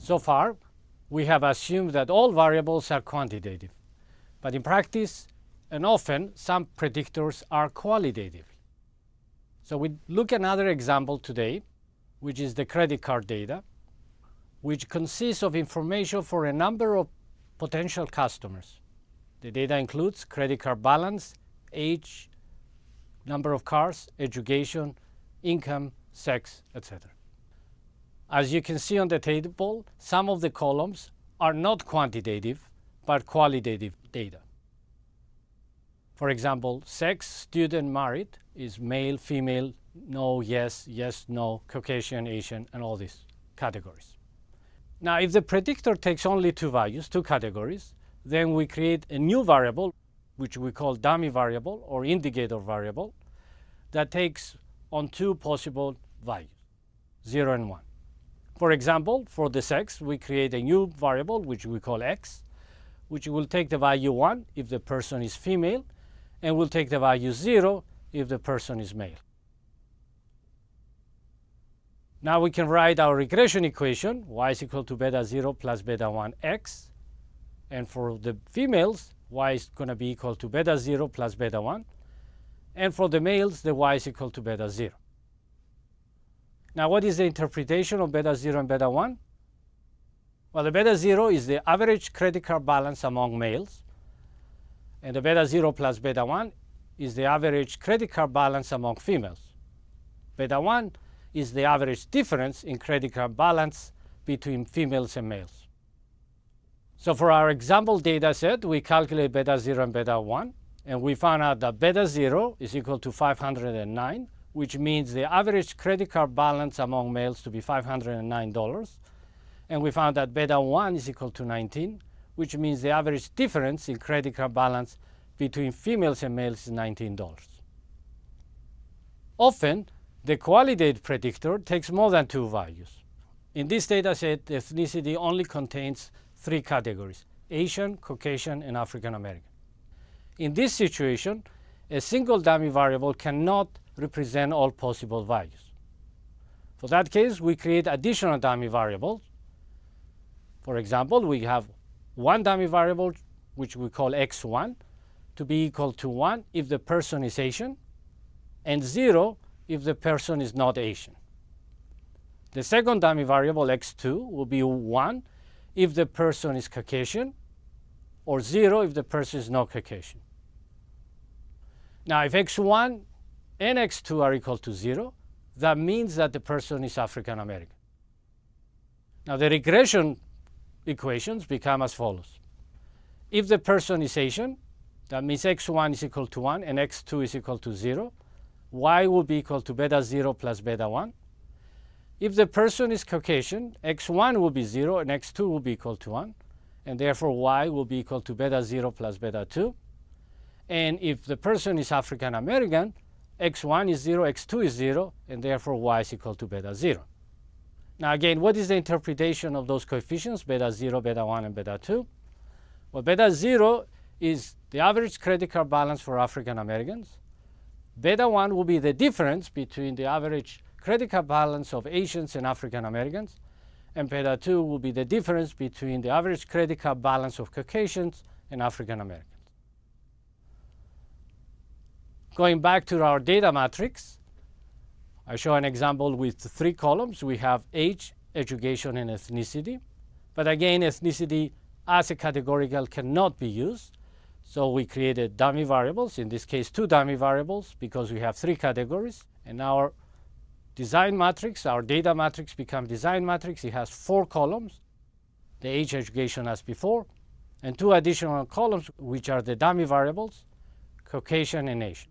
So far, we have assumed that all variables are quantitative, but in practice, and often, some predictors are qualitative. So we look at another example today, which is the credit card data, which consists of information for a number of potential customers. The data includes credit card balance, age, number of cars, education, income, sex, etc. As you can see on the table, some of the columns are not quantitative, but qualitative data. For example, sex, student, married is male, female, no, yes, yes, no, Caucasian, Asian, and all these categories. Now, if the predictor takes only two values, two categories, then we create a new variable, which we call dummy variable or indicator variable, that takes on two possible values, 0 and 1. For example, for the sex, we create a new variable, which we call x, which will take the value 1 if the person is female, and will take the value 0 if the person is male. Now we can write our regression equation, y is equal to beta 0 plus beta 1 x. And for the females, y is going to be equal to beta 0 plus beta 1. And for the males, the y is equal to beta 0. Now what is the interpretation of beta 0 and beta 1? Well, the beta 0 is the average credit card balance among males. And the beta 0 plus beta 1 is the average credit card balance among females. Beta 1 is the average difference in credit card balance between females and males. So for our example data set, we calculate beta 0 and beta 1, and we found out that beta 0 is equal to 509, which means the average credit card balance among males to be $509. And we found that beta 1 is equal to 19, which means the average difference in credit card balance between females and males is $19. Often, the qualitative predictor takes more than two values. In this data set, ethnicity only contains three categories: Asian, Caucasian, and African American. In this situation, a single dummy variable cannot represent all possible values. For that case, we create additional dummy variables. For example, we have one dummy variable, which we call x1, to be equal to 1 if the person is Asian, and 0 if the person is not Asian. The second dummy variable, x2, will be 1 if the person is Caucasian, or 0 if the person is not Caucasian. Now, if x1 and x2 are equal to 0, that means that the person is African American. Now, the regression equations become as follows. If the person is Asian, that means x1 is equal to 1 and x2 is equal to 0. Y will be equal to beta 0 plus beta 1. If the person is Caucasian, x1 will be 0 and x2 will be equal to 1. And therefore, y will be equal to beta 0 plus beta 2. And if the person is African American, x1 is 0, x2 is 0, and therefore y is equal to beta 0. Now again, what is the interpretation of those coefficients, beta 0, beta 1, and beta 2? Well, beta 0 is the average credit card balance for African Americans. Beta 1 will be the difference between the average credit card balance of Asians and African Americans. And beta 2 will be the difference between the average credit card balance of Caucasians and African Americans. Going back to our data matrix, I show an example with three columns. We have age, education, and ethnicity. But again, ethnicity as a categorical cannot be used. So we created dummy variables, in this case, two dummy variables, because we have three categories. And our design matrix, our data matrix becomes design matrix. It has four columns, the age, education as before, and two additional columns, which are the dummy variables, Caucasian and Asian.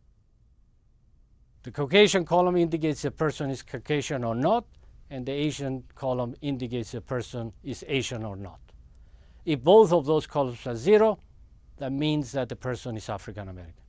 The Caucasian column indicates a person is Caucasian or not, and the Asian column indicates a person is Asian or not. If both of those columns are 0, that means that the person is African American.